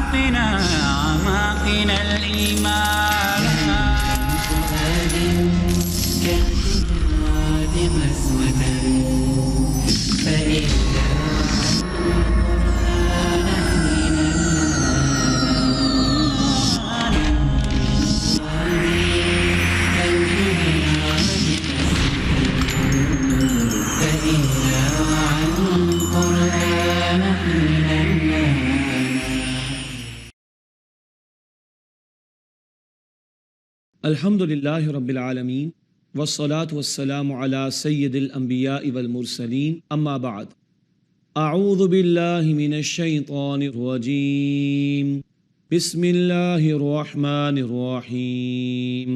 أعطنا أعماقنا الإيمان كالجراد مسوة فإن الحمد للہ رب العالمین والصلاة والسلام علی سید الانبیاء والمرسلین اما بعد اعوذ باللہ من الشیطان الرجیم بسم اللہ الرحمن الرحیم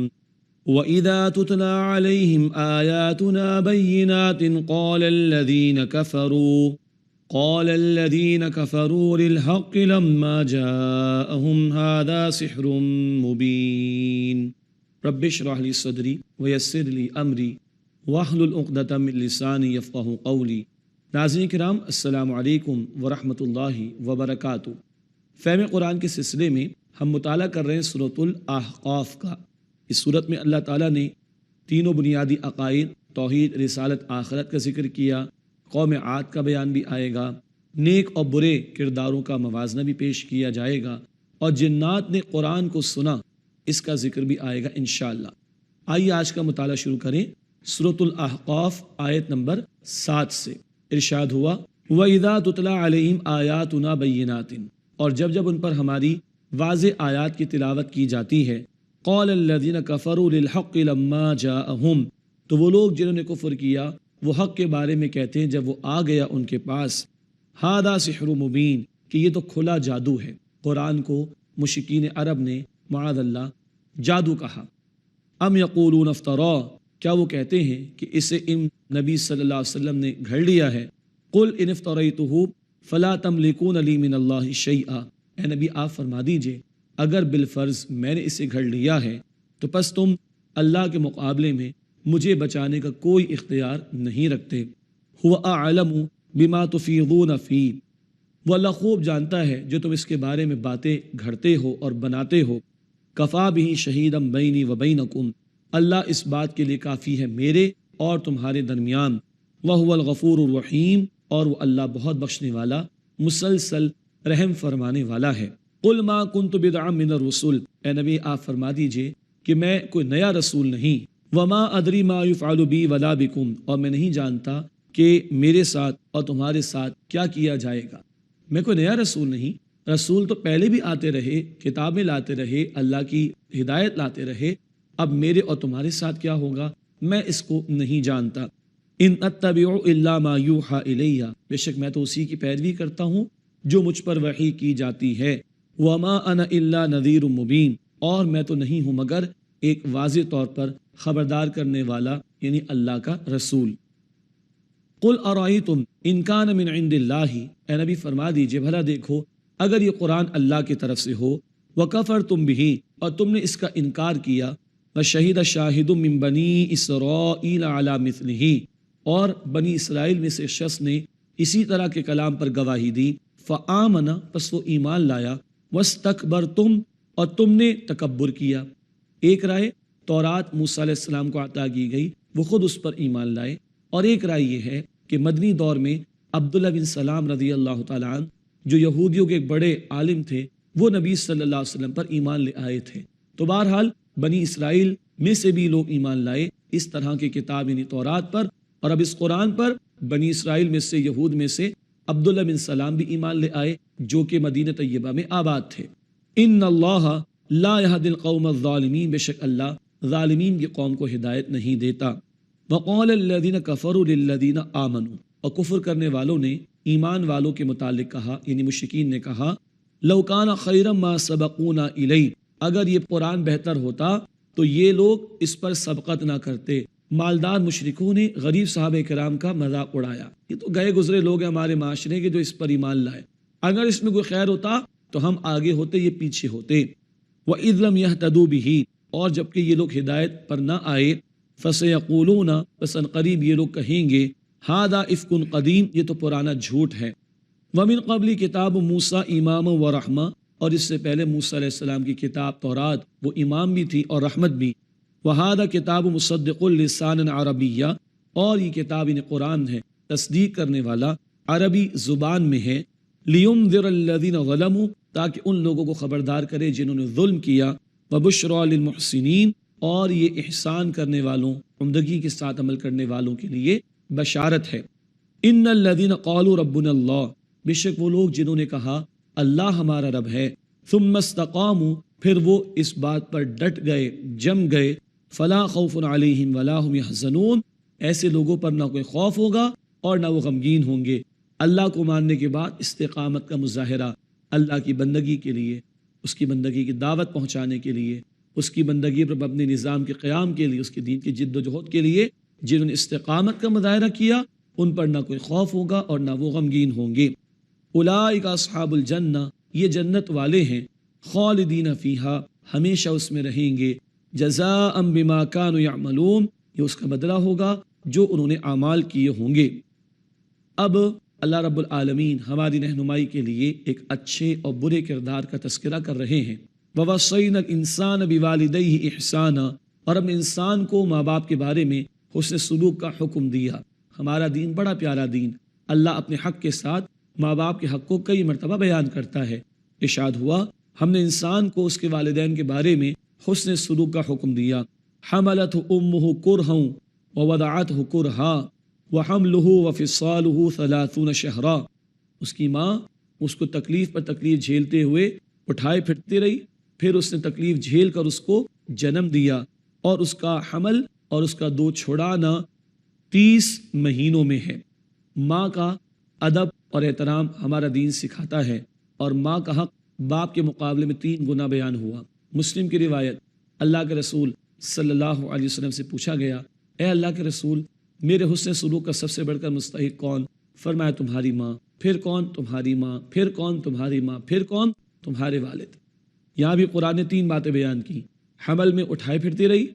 وَإِذَا تُتْلَى عَلَيْهِمْ آيَاتُنَا بَيِّنَاتٍ قَالَ الَّذِينَ كَفَرُوا لِلْحَقِّ لَمَّا جَاءَهُمْ هَذَا سِحْرٌ مُبِينٌ رب اشرح لي صدری ویسر لی امری واحلل عقدۃ من لسانی یفقہوا قولی۔ ناظرین کرام، السلام علیکم ورحمۃ اللہ وبرکاتہ۔ فہم قرآن کے سلسلے میں ہم مطالعہ کر رہے ہیں سورۃ الاحقاف کا۔ اس سورت میں اللہ تعالیٰ نے تینوں بنیادی عقائد، توحید، رسالت، آخرت کا ذکر کیا۔ قوم عاد کا بیان بھی آئے گا، نیک اور برے کرداروں کا موازنہ بھی پیش کیا جائے گا، اور جنات نے قرآن کو سنا، اس کا ذکر بھی آئے گا انشاءاللہ۔ آئیے آج کا مطالعہ شروع کریں۔ سورۃ الاحقاف آیت نمبر 7 سے ارشاد ہوا وَإِذَا تُتْلَى عَلَيْهِمْ آيَاتُنَا بَيِّنَاتٍ، اور جب ان پر ہماری واضح آیات کی تلاوت کی جاتی ہے، قَالَ الَّذِينَ كَفَرُوا لِلْحَقِّ لَمَّا جَاءَهُمْ، تو وہ لوگ جنہوں نے کفر کیا وہ حق کے بارے میں کہتے ہیں جب وہ آ گیا ان کے پاس، هَذَا سِحْرٌ مُبِينٌ، کہ یہ تو کھلا جادو ہے۔ قرآن کو مشرکین عرب نے معاذ اللہ جادو کہا۔ ام یقولون افترا، کیا وہ کہتے ہیں کہ اسے ان نبی صلی اللہ علیہ وسلم نے گھڑ لیا ہے۔ قل ان افتریتہ فلا تملکون لی من اللہ شیئا، اے نبی آپ فرما دیجئے اگر بالفرض میں نے اسے گھڑ لیا ہے تو پس تم اللہ کے مقابلے میں مجھے بچانے کا کوئی اختیار نہیں رکھتے۔ هو اعلم بما تفیضون فیہ، وہ اللہ خوب جانتا ہے جو تم اس کے بارے میں باتیں گھڑتے ہو اور بناتے ہو۔ کفا بہ شہیدا بینی و بینکم، اللہ اس بات کے لیے کافی ہے میرے اور تمہارے درمیان۔ وہو الغفور الرحیم، اور وہ اللہ بہت بخشنے والا، مسلسل رحم فرمانے والا ہے۔ قل ما کنت بدعا من الرسل، اے نبی آپ فرما دیجئے کہ میں کوئی نیا رسول نہیں۔ وما ادری ما یفعل بی ولا بکم، اور میں نہیں جانتا کہ میرے ساتھ اور تمہارے ساتھ کیا کیا جائے گا۔ میں کوئی نیا رسول نہیں، رسول تو پہلے بھی آتے رہے، کتابیں لاتے رہے، اللہ کی ہدایت لاتے رہے، اب میرے اور تمہارے ساتھ کیا ہوگا میں اس کو نہیں جانتا۔ ان اتبع الا ما یوحى الی، بے شک میں تو اسی کی پیروی کرتا ہوں جو مجھ پر وحی کی جاتی ہے۔ وما انا الا نذیر مبین، اور میں تو نہیں ہوں مگر ایک واضح طور پر خبردار کرنے والا، یعنی اللہ کا رسول۔ قل ارائیتم ان کان من عند اللہ، اے نبی فرما دیجئے بھلا دیکھو اگر یہ قرآن اللہ کی طرف سے ہو، وَكَفَرْتُمْ بِهِ، اور تم نے اس کا انکار کیا، وَشَهِدَ شَاهِدٌ مِّن بَنِي إِسْرَائِيلَ عَلَى مِثْلِهِ، اور بنی اسرائیل میں سے شخص نے اسی طرح کے کلام پر گواہی دی، فَآمَنَ، پس وہ ایمان لایا، وَاسْتَكْبَرْتُمْ، اور تم نے تکبر کیا۔ ایک رائے تورات موسیٰ علیہ السلام کو عطا کی گئی، وہ خود اس پر ایمان لائے، اور ایک رائے یہ ہے کہ مدنی دور میں عبداللہ بن سلام رضی اللہ تعالیٰ عنہ جو یہودیوں کے ایک بڑے عالم تھے، وہ نبی صلی اللہ علیہ وسلم پر ایمان لے آئے تھے۔ تو بہرحال بنی اسرائیل میں سے بھی لوگ ایمان لائے اس طرح کی کتاب یعنی تورات پر، اور اب اس قرآن پر بنی اسرائیل میں سے، یہود میں سے عبداللہ بن سلام بھی ایمان لے آئے جو کہ مدینہ طیبہ میں آباد تھے۔ ان اللہ لا یہدی القوم الظالمین، بے شک اللہ ظالمین کی قوم کو ہدایت نہیں دیتا۔ وقال الذین کفروا للذین آمنوا، اور کفر کرنے والوں نے ایمان والوں کے متعلق کہا، یعنی مشرکین نے کہا، لو کان خیرا ما سبقونا الیہ، اگر یہ قرآن بہتر ہوتا تو یہ لوگ اس پر سبقت نہ کرتے۔ مالدار مشرکوں نے غریب صحابہ کرام کا مذاق اڑایا، یہ تو گئے گزرے لوگ ہیں ہمارے معاشرے کے جو اس پر ایمان لائے، اگر اس میں کوئی خیر ہوتا تو ہم آگے ہوتے، یہ پیچھے ہوتے۔ وَإِذْ لَمْ يَهْتَدُوا بِهِ، اور جبکہ یہ لوگ ہدایت پر نہ آئے، فَسَيَقُولُونَ، پس قریب یہ لوگ کہیں گے، هَذَا إِفْكٌ قدیم، یہ تو پرانا جھوٹ ہے۔ وَمِن قَبْلِ کتاب موسیٰ امام و رحمہ، اور اس سے پہلے موسیٰ علیہ السلام کی کتاب تورات وہ امام بھی تھی اور رحمت بھی۔ وَهَذَا کتاب مصدق لسان عربیہ، اور یہ کتاب قرآن ہے تصدیق کرنے والا عربی زبان میں ہے۔ لِيُنذِرَ الَّذِينَ ظَلَمُوا، تاکہ ان لوگوں کو خبردار کرے جنہوں نے ظلم کیا، وَبُشْرَى لِلْمُحْسِنِينَ، اور یہ احسان کرنے والوں، عمدگی کے ساتھ عمل کرنے والوں کے لیے بشارت ہے۔ إِنَّ الَّذِينَ قَالُوا رَبُّنَا اللَّهُ، بے شک وہ لوگ جنہوں نے کہا اللہ ہمارا رب ہے، ثُمَّ اسْتَقَامُوا، پھر وہ اس بات پر ڈٹ گئے، جم گئے، فَلَا خَوْفٌ عَلَيْهِمْ وَلَا هُمْ يَحْزَنُونَ، ایسے لوگوں پر نہ کوئی خوف ہوگا اور نہ وہ غمگین ہوں گے۔ اللہ کو ماننے کے بعد استقامت کا مظاہرہ اللہ کی بندگی کے لیے، اس کی بندگی کی دعوت پہنچانے کے لیے، اس کی بندگی پر اپنے نظام کے قیام کے لیے، اس کے دین کی جد و جہد کے لیے جنہوں نے استقامت کا مظاہرہ کیا ان پر نہ کوئی خوف ہوگا اور نہ وہ غمگین ہوں گے۔ اولئک اصحاب الجنہ، یہ جنت والے ہیں، خالدین فیہا، ہمیشہ اس میں رہیں گے، جزاء بما کانوا یعملون، یہ اس کا بدلہ ہوگا جو انہوں نے اعمال کیے ہوں گے۔ اب اللہ رب العالمین ہماری رہنمائی کے لیے ایک اچھے اور برے کردار کا تذکرہ کر رہے ہیں۔ وَوَصَّيْنَا الْإِنسَانَ بِوَالِدَيْهِ إِحْسَانًا، اور ہم نے انسان کو ماں باپ کے بارے میں حسن سلوک کا حکم دیا۔ ہمارا دین بڑا پیارا دین، اللہ اپنے حق کے ساتھ ماں باپ کے حق کو کئی مرتبہ بیان کرتا ہے۔ ارشاد ہوا ہم نے انسان کو اس کے والدین کے بارے میں حسن سلوک کا حکم دیا۔ حملته امه کرہا ووضعته کرہا وحملہ وفصالہ 30 شہرا، اس کی ماں اس کو تکلیف پر تکلیف جھیلتے ہوئے اٹھائے پھرتی رہی، پھر اس نے تکلیف جھیل کر اس کو جنم دیا، اور اس کا حمل اور اس کا دودھ چھڑانا 30 مہینوں میں ہے۔ ماں کا ادب اور احترام ہمارا دین سکھاتا ہے، اور ماں کا حق باپ کے مقابلے میں 3 گنا بیان ہوا۔ مسلم کی روایت، اللہ کے رسول صلی اللہ علیہ وسلم سے پوچھا گیا، اے اللہ کے رسول، میرے حسن سلوک کا سب سے بڑھ کر مستحق کون؟ فرمایا تمہاری ماں، پھر کون؟ تمہاری ماں، پھر کون؟ تمہاری ماں، پھر کون؟ تمہارے والد۔ یہاں بھی قرآن نے 3 باتیں بیان کی، حمل میں اٹھائے پھرتی رہی،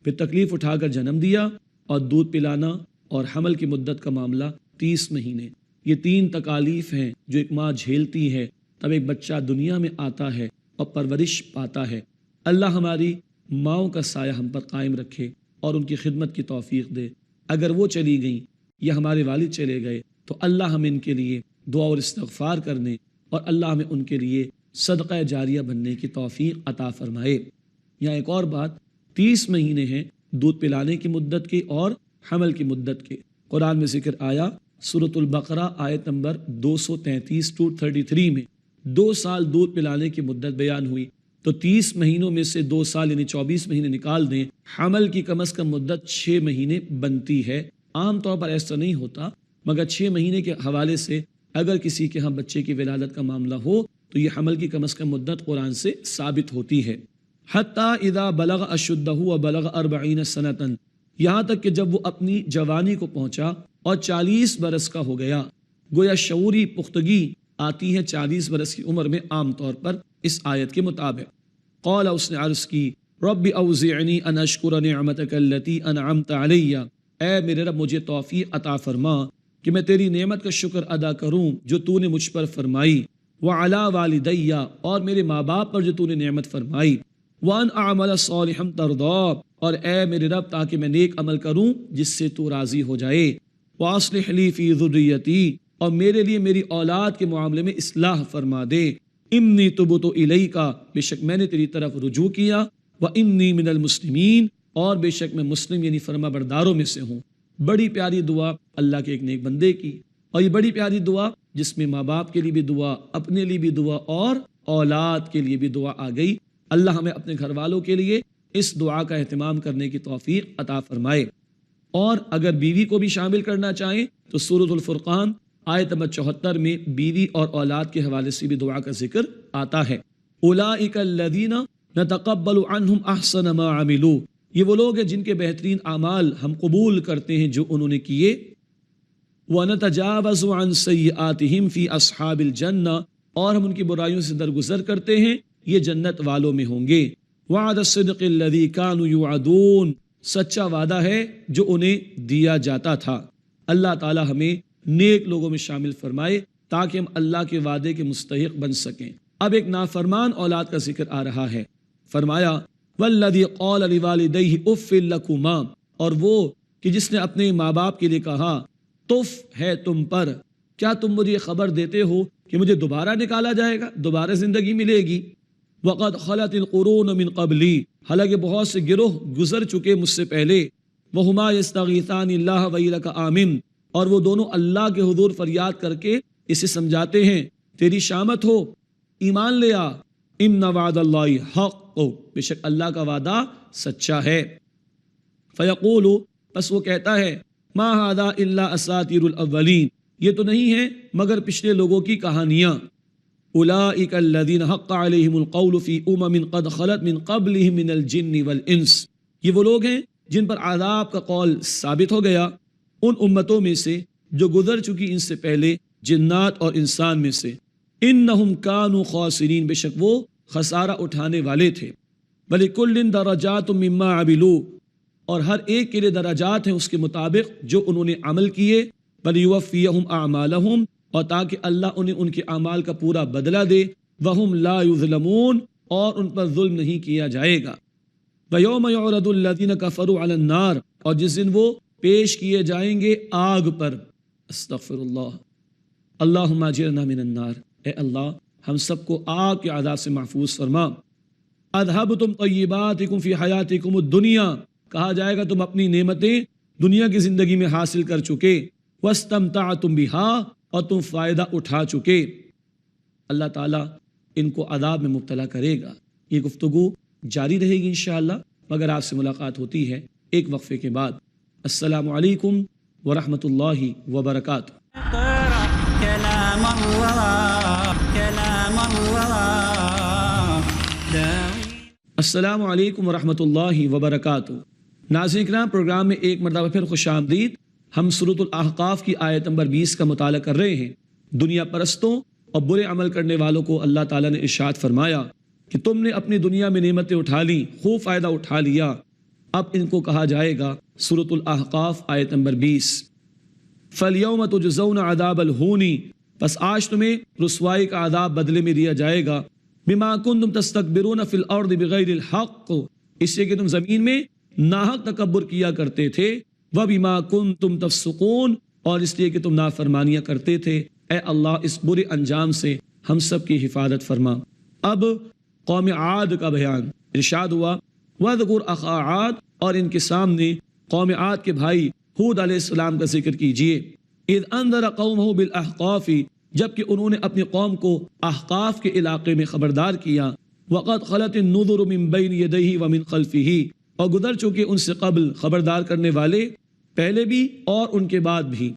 پھر تکلیف اٹھا کر جنم دیا، اور دودھ پلانا اور حمل کی مدت کا معاملہ 30 مہینے۔ یہ 3 تکالیف ہیں جو ایک ماں جھیلتی ہے، تب ایک بچہ دنیا میں آتا ہے اور پرورش پاتا ہے۔ اللہ ہماری ماؤں کا سایہ ہم پر قائم رکھے اور ان کی خدمت کی توفیق دے۔ اگر وہ چلی گئیں یا ہمارے والد چلے گئے تو اللہ ہمیں ان کے لیے دعا اور استغفار کرنے، اور اللہ ہمیں ان کے لیے صدقہ جاریہ بننے کی توفیق عطا فرمائے۔ یہاں ایک اور بات، 30 مہینے ہیں دودھ پلانے کی مدت کے اور حمل کی مدت کے۔ قرآن میں ذکر آیا سورۃ البقرہ آیت نمبر 233 میں 2 سال دودھ پلانے کی مدت بیان ہوئی، تو 30 مہینوں میں سے 2 سال یعنی 24 مہینے نکال دیں، حمل کی کم از کم مدت 6 مہینے بنتی ہے۔ عام طور پر ایسا نہیں ہوتا، مگر 6 مہینے کے حوالے سے اگر کسی کے ہاں بچے کی ولادت کا معاملہ ہو تو یہ حمل کی کم از کم مدت قرآن سے ثابت ہوتی ہے۔ حتیٰ اذا بلغ اشدہ وبلغ 40 سنۃ، یہاں تک کہ جب وہ اپنی جوانی کو پہنچا اور 40 برس کا ہو گیا۔ گویا شعوری پختگی آتی ہے 40 برس کی عمر میں عام طور پر اس آیت کے مطابق۔ قال، اس نے عرض کی، رب اوزعنی ان اشکر نعمتک التی انعمت علی، اے میرے رب مجھے توفیق عطا فرما کہ میں تیری نعمت کا شکر ادا کروں جو تو نے مجھ پر فرمائی، وعلی والدی، اور میرے ماں باپ پر جو تو نے نعمت فرمائی، وان اعمل صالحا ترضا، اور اے میرے رب تاکہ میں نیک عمل کروں جس سے تو راضی ہو جائے، واصلح لی فی ذریتی، اور میرے لیے میری اولاد کے معاملے میں اصلاح فرما دے، انی تبت الیک، بے شک میں نے تیری طرف رجوع کیا، وانی من المسلمین، اور بے شک میں مسلم یعنی فرما برداروں میں سے ہوں۔ بڑی پیاری دعا اللہ کے ایک نیک بندے کی، اور یہ بڑی پیاری دعا جس میں ماں باپ کے لیے بھی دعا، اپنے لیے بھی دعا، اور اولاد کے لیے بھی دعا آ گئی۔ اللہ ہمیں اپنے گھر والوں کے لیے اس دعا کا اہتمام کرنے کی توفیق عطا فرمائے، اور اگر بیوی کو بھی شامل کرنا چاہیں تو سورۃ الفرقان آیت نمبر 74 میں بیوی اور اولاد کے حوالے سے بھی دعا کا ذکر آتا ہے۔ اولئک الذین نتقبل عنہم احسن ما عملوا، یہ وہ لوگ ہیں جن کے بہترین اعمال ہم قبول کرتے ہیں جو انہوں نے کیے، وَنَتَجَاوَزُ عَنْ سَيِّئَاتِهِمْ فِي أَصْحَابِ الْجَنَّةِ، اور ہم ان کی برائیوں سے درگزر کرتے ہیں، یہ جنت والوں میں ہوں گے۔ وعد الصدق الذی کانوا یوعدون، سچا وعدہ ہے جو انہیں دیا جاتا تھا۔ اللہ تعالی ہمیں نیک لوگوں میں شامل فرمائے تاکہ ہم اللہ کے وعدے کے مستحق بن سکیں۔ اب ایک نافرمان اولاد کا ذکر آ رہا ہے. فرمایا والذی قال لوالدیہ اف لکما، اور وہ کہ جس نے اپنے ماں باپ کے لیے کہا تف ہے تم پر، کیا تم مجھے خبر دیتے ہو کہ مجھے دوبارہ نکالا جائے گا، دوبارہ زندگی ملے گی. وقد خلت القرون من قبلی، حالانکہ بہت سے گروہ گزر چکے مجھ سے پہلے. وہما یستغیثان اللہ ویلک آمن، اور وہ دونوں اللہ کے حضور فریاد کر کے اسے سمجھاتے ہیں تیری شامت ہو، ایمان لے آ. ان وعد اللہ حق، بے شک اللہ کا وعدہ سچا ہے. فیقول، پس وہ کہتا ہے ما ھذا الا اساطیر الاولین، یہ تو نہیں ہے مگر پچھلے لوگوں کی کہانیاں. اولئک الذین حق علیہم القول فی امم قد خلت من قبلہم من الجن والانس، یہ وہ لوگ ہیں جن پر عذاب کا قول ثابت ہو گیا ان امتوں میں سے جو گزر چکی ان سے پہلے جنات اور انسان میں سے. انہم کانوا خاسرین، بے شک وہ خسارہ اٹھانے والے تھے. وَلِكُلٍّ دَرَجَاتٌ مِّمَّا عَمِلُوا، اور ہر ایک کے لیے درجات ہیں اس کے مطابق جو انہوں نے عمل کیے. وَلِيُوَفِّيَهُمْ أَعْمَالَهُمْ، اور تاکہ اللہ انہیں ان کے اعمال کا پورا بدلہ دے. وَهُمْ لَا يُظْلَمُونَ، اور ان پر ظلم نہیں کیا جائے گا. وَيَوْمَ يُعْرَضُ الَّذِينَ كَفَرُوا عَلَى النَّارِ، اور جس دن وہ پیش کیے جائیں گے آگ پر. استغفر اللہ. اللہم اجرنا من النار، اے اللہ ہم سب کو آگ کے عذاب سے محفوظ فرما. اذهبتم طیباتکم فی حیاتکم الدنیا، کہا جائے گا تم اپنی نعمتیں دنیا کی زندگی میں حاصل کر چکے. واستمتعتم بها، اور تم فائدہ اٹھا چکے. اللہ تعالیٰ ان کو عذاب میں مبتلا کرے گا. یہ گفتگو جاری رہے گی انشاءاللہ، مگر آپ سے ملاقات ہوتی ہے ایک وقفے کے بعد. السلام علیکم ورحمۃ اللہ وبرکاتہ. كلام الله كلام الله السلام علیکم ورحمۃ اللہ وبرکاتہ. ناظرین کرام، پروگرام میں ایک مرتبہ پھر خوش آمدید. ہم سورۃ الاحقاف کی آیت نمبر 20 کا مطالعہ کر رہے ہیں. دنیا پرستوں اور برے عمل کرنے والوں کو اللہ تعالیٰ نے ارشاد فرمایا کہ تم نے اپنی دنیا میں نعمتیں اٹھا لیں، خوب فائدہ اٹھا لیا. اب ان کو کہا جائے گا سورۃ الاحقاف آیت نمبر 20، فَالْيَوْمَ تُجْزَوْنَ عَذَابَ الْهُونِ، پس آج تمہیں رسوائی کا عذاب بدلے میں دیا جائے گا. بِمَا كُنْتُمْ تَسْتَكْبِرُونَ فِي الْأَرْضِ بِغَيْرِ الْحَقِّ، اس لیے کہ تم زمین میں ناحق تکبر کیا کرتے تھے. وَبِمَا كُنْتُمْ تَفْسُقُونَ، اور اس لیے کہ تم نافرمانیاں کرتے تھے. اے اللہ اس برے انجام سے ہم سب کی حفاظت فرما. اب قوم عاد کا بیان. ارشاد ہوا وَاذْكُرْ أَخَا عَاد، اور ان کے سامنے قوم عاد کے بھائی ہود علیہ السلام کا ذکر کیجئے. اذ انذر قومہ بالاحقاف، جبکہ انہوں نے اپنی قوم کو احقاف کے علاقے میں خبردار کیا. وقد خلت النذر من بین یدیہ ومن خلفہ، اور گزر چکے ان سے قبل خبردار کرنے والے پہلے بھی اور ان کے بعد بھی.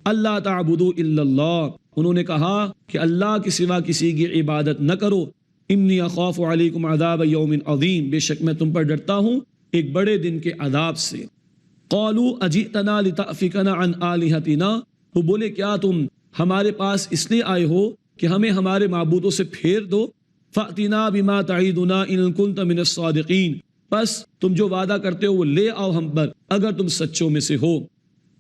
اللہ تعبدوا الا اللہ، انہوں نے کہا کہ اللہ کے سوا کسی کی عبادت نہ کرو. انی اخاف علیکم عذاب یوم عظیم، بے شک میں تم پر ڈرتا ہوں ایک بڑے دن کے عذاب سے. قالوا اجئتنا لتأفکنا عن آلہتنا، وہ بولے کیا تم ہمارے پاس اس لیے آئے ہو کہ ہمیں ہمارے معبودوں سے پھیر دو. فأتنا بما تعیدنا ان کنت من الصادقین، پس تم جو وعدہ کرتے ہو وہ لے آؤ ہم پر اگر تم سچوں میں سے ہو.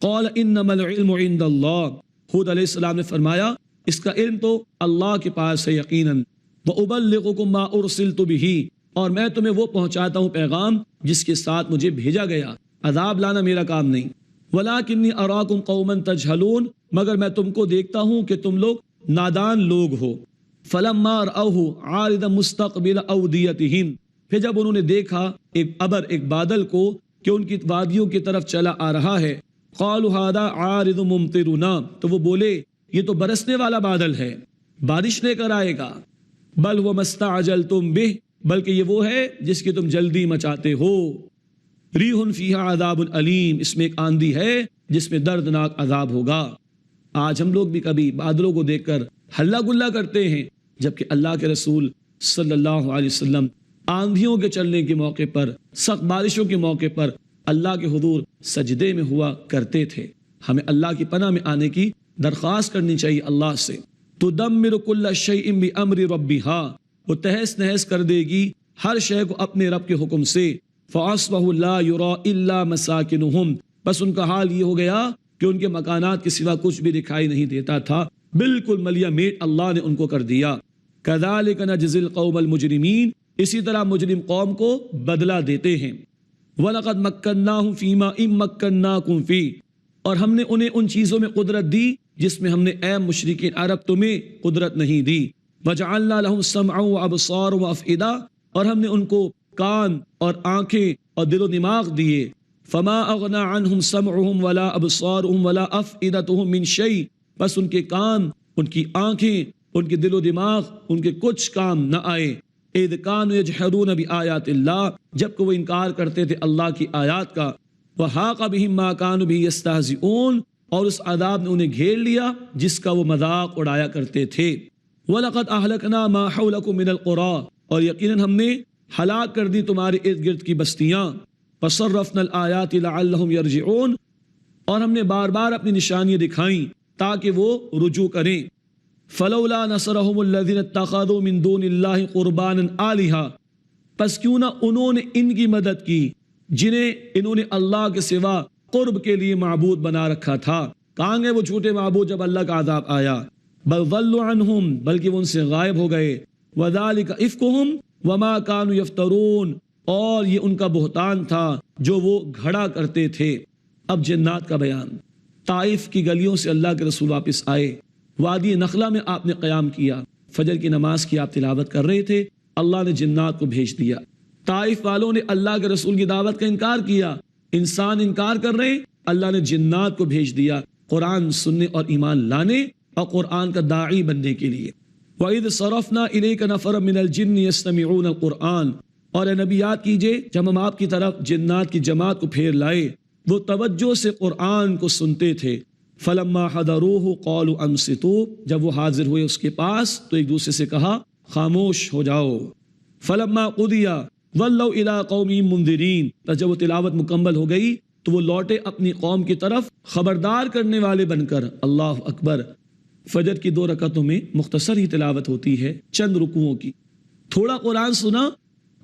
قال انما العلم عند اللہ، ہود علیہ السلام نے فرمایا اس کا علم تو اللہ کے پاس ہے یقیناً. وأبلغکم ما ارسلت به، اور میں تمہیں وہ پہنچاتا ہوں پیغام جس کے ساتھ مجھے بھیجا گیا. عذاب لانا میرا کام نہیں. ولکنی اراکم قوما تجہلون، مگر میں تم کو دیکھتا ہوں کہ تم لوگ نادان لوگ ہو. فلما رأوہ عارضا مستقبل اودیتہم، پھر جب انہوں نے دیکھا ایک ابر، ایک بادل کو کہ ان کی وادیوں کی طرف چلا آ رہا ہے. قالوا ھذا عارض ممطرنا، تو وہ بولے یہ تو برسنے والا بادل ہے، بارش لے کر آئے گا. بل وہ مستعجلتم بہ، بلکہ یہ وہ ہے جس کی تم جلدی مچاتے ہو. ریح فیہا عذاب علیم، اس میں ایک آندھی ہے جس میں دردناک عذاب ہوگا. آج ہم لوگ بھی کبھی بادلوں کو دیکھ کر ہلا گلا کرتے ہیں، جبکہ اللہ کے رسول صلی اللہ علیہ وسلم آندھیوں کے چلنے کے موقع پر، سخت بارشوں کے موقع پر اللہ کے حضور سجدے میں ہوا کرتے تھے. ہمیں اللہ کی پناہ میں آنے کی درخواست کرنی چاہیے اللہ سے. تدمر کل شیء بامر ربھا، وہ تہس نہس کر دے گی ہر شے کو اپنے رب کے حکم سے. فاصبحوا لا یری الا مساکنہم، بس ان کا حال یہ ہو گیا کہ ان کے مکانات کے سوا کچھ بھی دکھائی نہیں دیتا تھا. بالکل ملیا میٹ اللہ نے ان کو کر دیا. کذالک نجزی القوم المجرمین، اسی طرح مجرم قوم کو بدلہ دیتے ہیں۔ وَلَقَدْ مَكَّنَّاهُمْ فِي مَا إِن مَّكَّنَّاكُمْ فِيهِ، اور ہم نے انہیں ان چیزوں میں قدرت دی جس میں ہم نے اے مشرکین عرب تمہیں قدرت نہیں دی۔ وَجَعَلْنَا لَهُمْ سَمْعًا وَأَبْصَارًا وَأَفْئِدَةً، اور ہم نے ان کو کان اور آنکھیں اور دل و دماغ دیے۔ فَمَا أَغْنَى عَنْهُمْ سَمْعُهُمْ وَلَا أَبْصَارُهُمْ وَلَا أَفْئِدَتُهُمْ مِنْ شَيْءٍ، بس ان کے کان، ان کی آنکھیں، ان کے دل و دماغ ان کے کچھ کام نہ آئے۔ اذ كانوا يجحدون بآیات اللہ، جبکہ وہ انکار کرتے تھے اللہ کی آیات کا۔ وحاق بهم ما كانوا به يستهزئون، اور اس عذاب نے انہیں گھیر لیا جس کا وہ مذاق اڑایا کرتے تھے۔ وَلَقَدْ أَهْلَكْنَا مَا حَوْلَكُم مِّنَ الْقُرَىٰ، اور یقیناً ہم نے ہلاک کر دی تمہارے ارد گرد کی بستیاں۔ فَصَرَّفْنَا الْآيَاتِ لَعَلَّهُمْ يَرْجِعُونَ، اور ہم نے بار بار اپنی نشانیاں دکھائیں تاکہ وہ رجوع کریں۔ فَلَوْلَا نَصَرَهُمُ الَّذِينَ اتَّخَذُوا مِن دُونِ اللَّهِ قُرْبَانًا آلِهَةً، پس کیوں نہ انہوں نے ان کی مدد کی جنہیں انہوں نے اللہ کے سوا قرب کے لیے معبود بنا رکھا تھا۔ کہاں گئے وہ جھوٹے معبود جب اللہ کا عذاب آیا؟ بل ضلوا عنہم، بلکہ وہ ان سے غائب ہو گئے۔ وذالک افکہم وما کانوا یفترون، اور یہ ان کا بہتان تھا جو وہ گھڑا کرتے تھے۔ اب جنات کا بیان۔ طائف کی گلیوں سے اللہ کے رسول واپس آئے، وادی نخلا میں آپ نے قیام کیا، فجر کی نماز کی آپ تلاوت کر رہے تھے، اللہ نے جنات کو بھیج دیا۔ طائف والوں نے اللہ کے رسول کی دعوت کا انکار کیا، انسان انکار کر رہے، اللہ نے جنات کو بھیج دیا قرآن سننے اور ایمان لانے اور قرآن کا داعی بننے کے لیے۔ وَإِذْ صَرَفْنَا إِلَيْكَ نَفَرًا مِنَ الْجِنِّ يَسْتَمِعُونَ الْقُرْآنَ، اور اے نبی یاد کیجئے جب ہم آپ کی طرف جنات کی جماعت کو پھیر لائے، وہ توجہ سے قرآن کو سنتے تھے۔ فَلَمَّا حَضَرُوهُ قَالُوا أَنصِتُوا، جب وہ حاضر ہوئے اس کے پاس تو ایک دوسرے سے کہا خاموش ہو جاؤ۔ فَلَمَّا قُضِيَ وَلَّوْا إِلَىٰ قَوْمِهِم مُنذِرِينَ، تو جب وہ تلاوت مکمل ہو گئی تو وہ لوٹے اپنی قوم کی طرف خبردار کرنے والے بن کر۔ اللہ اکبر۔ فجر کی 2 رکعتوں میں مختصر ہی تلاوت ہوتی ہے، چند رکوعوں کی۔ تھوڑا قرآن سنا،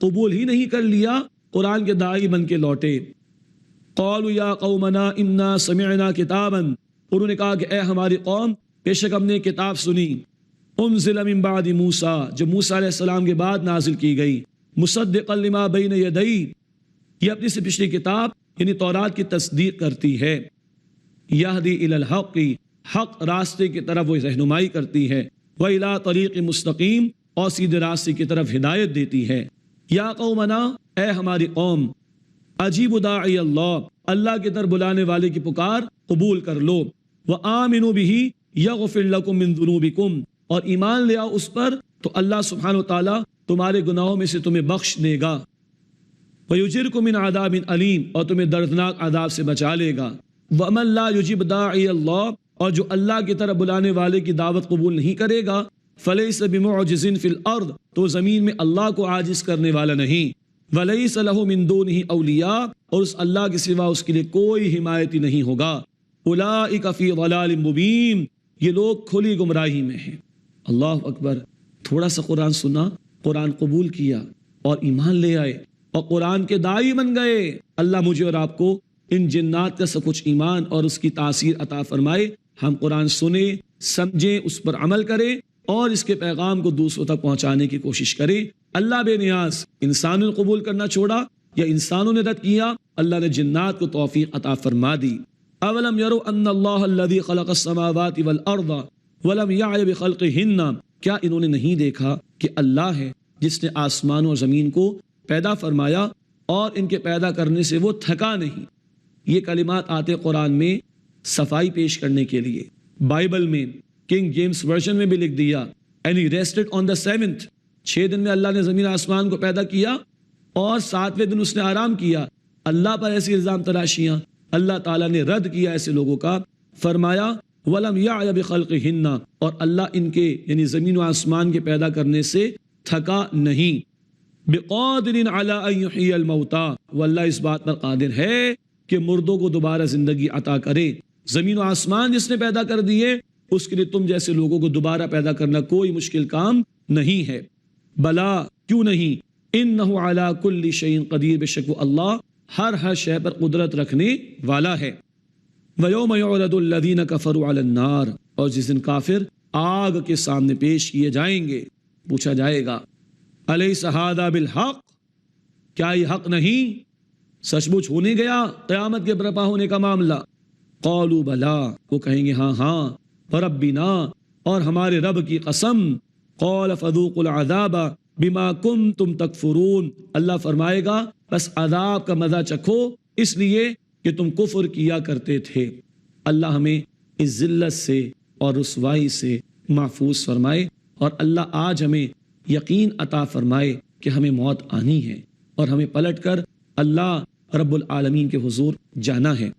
قبول ہی نہیں کر لیا، قرآن کے داعی بن کے لوٹے۔ قالوا یا قومنا انا سمعنا کتابا، انہوں نے کہا کہ اے ہماری قوم، بے شک ہم نے کتاب سنی، انزل من بعد موسیٰ، جو موسیٰ علیہ السلام کے بعد نازل کی گئی، مصدقا لما بین یدی، یہ اپنی سے پچھلی کتاب یعنی تورات کی تصدیق کرتی ہے۔ یہدی الی الحق، حق راستے کی طرف وہ رہنمائی کرتی ہے، وإلی طریق مستقیم، اور سیدھے راستے کی طرف ہدایت دیتی ہے۔ یا قومنا، اے ہماری قوم، عجیب داعی اللہ، اللہ کی طرف بلانے والے کی پکار قبول کر لو۔ وآمنوا بہ یغفر لکم من ذنوبکم، اور ایمان لے آؤ اس پر تو اللہ سبحانہ وتعالی تمہارے گناہوں میں سے تمہیں بخش دے گا۔ ویجرکم من عذاب علیم، اور تمہیں دردناک عذاب سے بچا لے گا۔ ومن لا یجب داعی اللہ، اور جو اللہ کی طرف بلانے والے کی دعوت قبول نہیں کرے گا، فلیس بمعجز فی الارض، تو زمین میں اللہ کو عاجز کرنے والا نہیں۔ ولیس لہ من دونہ اولیاء، اور اس اللہ کے سوا اس کے لیے کوئی حمایتی نہیں ہوگا۔ اولئک فی ضلال مبین، یہ لوگ کھلی گمراہی میں ہیں۔ اللہ اکبر۔ تھوڑا سا قرآن سنا، قرآن قبول کیا اور ایمان لے آئے اور قرآن کے داعی بن گئے۔ اللہ مجھے اور آپ کو ان جنات کا سب کچھ ایمان اور اس کی تاثیر عطا فرمائے۔ ہم قرآن سنیں، سمجھیں، اس پر عمل کریں اور اس کے پیغام کو دوسروں تک پہنچانے کی کوشش کریں۔ اللہ بے نیاز، انسانوں نے قبول کرنا چھوڑا یا انسانوں نے رد کیا، اللہ نے جنات کو توفیق عطا فرما دی۔ اولم یروا ان اللہ الذی خلق السماوات والارض ولم یعی بخلقہن، کیا انہوں نے نہیں دیکھا کہ اللہ ہے جس نے آسمان اور زمین کو پیدا فرمایا اور ان کے پیدا کرنے سے وہ تھکا نہیں۔ یہ کلمات آتے قرآن میں صفائی پیش کرنے کے لیے۔ بائبل میں کنگ جیمز ورژن میں بھی لکھ دیا and he rested on the seventh، 6 دن میں اللہ نے زمین آسمان کو پیدا کیا اور 7ویں دن اس نے آرام کیا۔ اللہ پر ایسی الزام تراشیاں، اللہ تعالیٰ نے رد کیا ایسے لوگوں کا، فرمایا وَلَمْ يَعْيَ بِخَلْقِهِنَّ، اور اللہ ان کے یعنی زمین و آسمان کے پیدا کرنے سے تھکا نہیں۔ بِقَادِرٍ عَلَىٰ أَن يُحْيِيَ الْمَوْتَىٰ، واللہ اس بات پر قادر ہے کہ مردوں کو دوبارہ زندگی عطا کرے۔ زمین و آسمان جس نے پیدا کر دیے، اس کے لیے تم جیسے لوگوں کو دوبارہ پیدا کرنا کوئی مشکل کام نہیں ہے۔ بلا، کیوں نہیں، انہ علی کل شیء قدیر، بے شک وہ اللہ ہر شے پر قدرت رکھنے والا ہے۔ ویوم یعرض الذین کفروا علی النار، اور جس دن کافر آگ کے سامنے پیش کیے جائیں گے۔ پوچھا جائے گا الیس ھذا بالحق، کیا یہ حق نہیں، سچ مچ ہونے گیا قیامت کے برپا ہونے کا معاملہ؟ قالوا بلا، وہ کہیں گے ہاں ہاں، وربنا، اور ہمارے رب کی قسم، قال فذوقوا العذاب بما کنتم تکفرون، اللہ فرمائے گا بس عذاب کا مزہ چکھو اس لیے کہ تم کفر کیا کرتے تھے۔ اللہ ہمیں اس ذلت سے اور رسوائی سے محفوظ فرمائے، اور اللہ آج ہمیں یقین عطا فرمائے کہ ہمیں موت آنی ہے اور ہمیں پلٹ کر اللہ رب العالمین کے حضور جانا ہے۔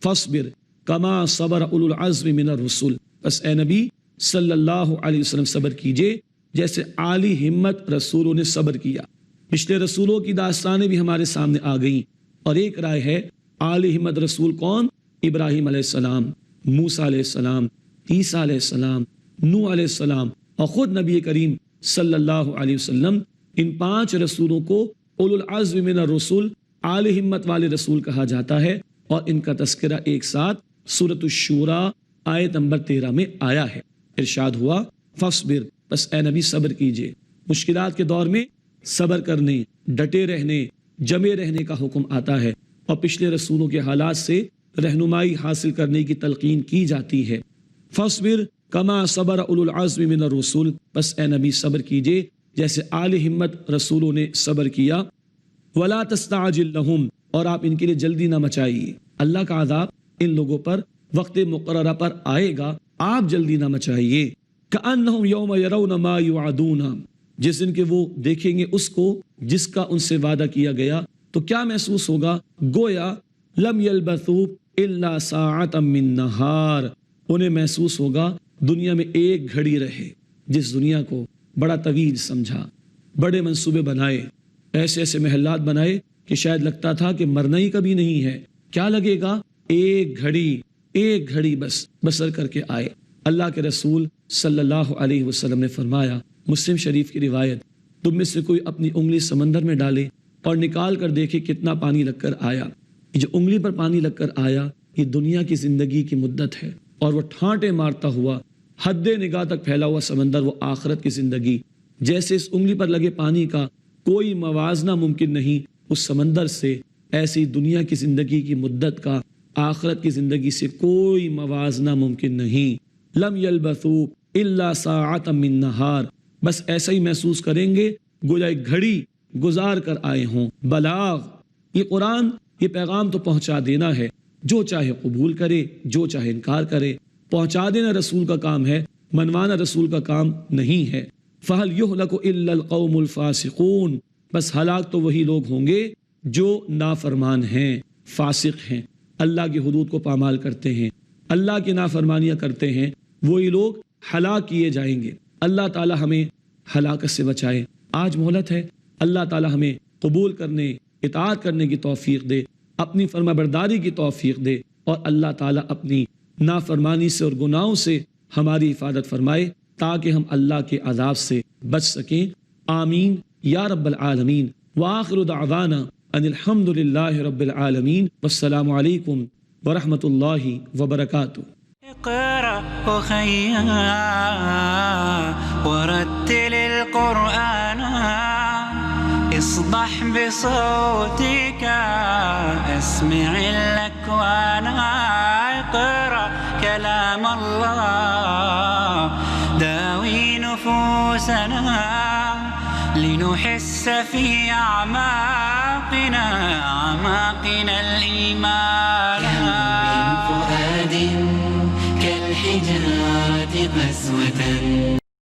فاصبر کما صبر اولو العزم من الرسل، بس اے نبی صلی اللہ علیہ وسلم صبر کیجئے جیسے عالی ہمت رسولوں نے صبر کیا۔ پچھلے رسولوں کی داستانیں بھی ہمارے سامنے آ گئیں، اور ایک رائے ہے عالی ہمت رسول کون؟ ابراہیم علیہ السلام، موسیٰ علیہ السلام، عیسیٰ علیہ السلام، نوح علیہ السلام، اور خود نبی کریم صلی اللہ علیہ وسلم۔ ان 5 رسولوں کو اولو العزم من الرسل، عالی ہمت والے رسول کہا جاتا ہے، اور ان کا تذکرہ ایک ساتھ سورۃ الشورى آیت نمبر 13 میں آیا ہے۔ ارشاد ہوا فاصبر، بس اے نبی صبر کیجئے۔ مشکلات کے دور میں صبر کرنے، ڈٹے رہنے، جمے رہنے کا حکم آتا ہے، اور پچھلے رسولوں کے حالات سے رہنمائی حاصل کرنے کی تلقین کی جاتی ہے۔ فاصبر کما صبر اولو العزم من الرسل، بس اے نبی صبر کیجئے جیسے عالی ہمت رسولوں نے صبر کیا۔ ولا تستعجل لهم، اور آپ ان کے لیے جلدی نہ مچائیے، اللہ کا عذاب ان لوگوں پر وقت مقررہ پر آئے گا، آپ جلدی نہ مچائیے۔ کأنہم یوم یرون ما یوعدون، جس دن کہ وہ دیکھیں گے اس کو جس کا ان سے وعدہ کیا گیا، تو کیا محسوس ہوگا؟ گویا لم یلبثوا الا ساعۃ من نہار، انہیں محسوس ہوگا دنیا میں ایک گھڑی رہے۔ جس دنیا کو بڑا طویل سمجھا، بڑے منصوبے بنائے، ایسے ایسے محلات بنائے کہ شاید لگتا تھا کہ مرنا ہی کبھی نہیں ہے، کیا لگے گا؟ ایک گھڑی بس بسر کر کے آئے۔ اللہ کے رسول صلی اللہ علیہ وسلم نے فرمایا، مسلم شریف کی روایت، تم میں سے کوئی اپنی انگلی سمندر میں ڈالے اور نکال کر دیکھے کتنا پانی لگ کر آیا۔ یہ جو انگلی پر پانی لگ کر آیا، یہ دنیا کی زندگی کی مدت ہے، اور وہ ٹھانٹے مارتا ہوا حد نگاہ تک پھیلا ہوا سمندر وہ آخرت کی زندگی۔ جیسے اس انگلی پر لگے پانی کا کوئی موازنہ ممکن نہیں اس سمندر سے، ایسی دنیا کی زندگی کی مدت کا آخرت کی زندگی سے کوئی موازنہ ممکن نہیں۔ لم یلبثوا الا ساعۃ من نہار، بس ایسا ہی محسوس کریں گے گویا ایک گھڑی گزار کر آئے ہوں۔ بلاغ، یہ قرآن، یہ پیغام تو پہنچا دینا ہے، جو چاہے قبول کرے، جو چاہے انکار کرے، پہنچا دینا رسول کا کام ہے، منوانا رسول کا کام نہیں ہے۔ فَهَلْ يُهْلَكُ إِلَّا الْقَوْمُ الْفَاسِقُونَ، بس ہلاک تو وہی لوگ ہوں گے جو نافرمان ہیں، فاسق ہیں، اللہ کی حدود کو پامال کرتے ہیں، اللہ کی نافرمانیاں کرتے ہیں، وہی لوگ ہلاک کیے جائیں گے۔ اللہ تعالی ہمیں ہلاکت سے بچائے۔ آج مہلت ہے، اللہ تعالی ہمیں قبول کرنے، اطاعت کرنے کی توفیق دے، اپنی فرما برداری کی توفیق دے، اور اللہ تعالی اپنی نافرمانی سے اور گناہوں سے ہماری حفاظت فرمائے تاکہ ہم اللہ کے عذاب سے بچ سکیں۔ آمین یا رب العالمین۔ وآخر دعوانا ان الحمد للہ رب العالمین، والسلام علیکم ورحمۃ اللہ وبرکاتہ۔ اقرأ أخيا ورتل القرآن، اصدح بصوتك اسمع الأكوان، اقرأ كلام الله داوي نفوسنا لنحس في أعماقنا الإيمان. كم من فؤاد كالحجارة قسوة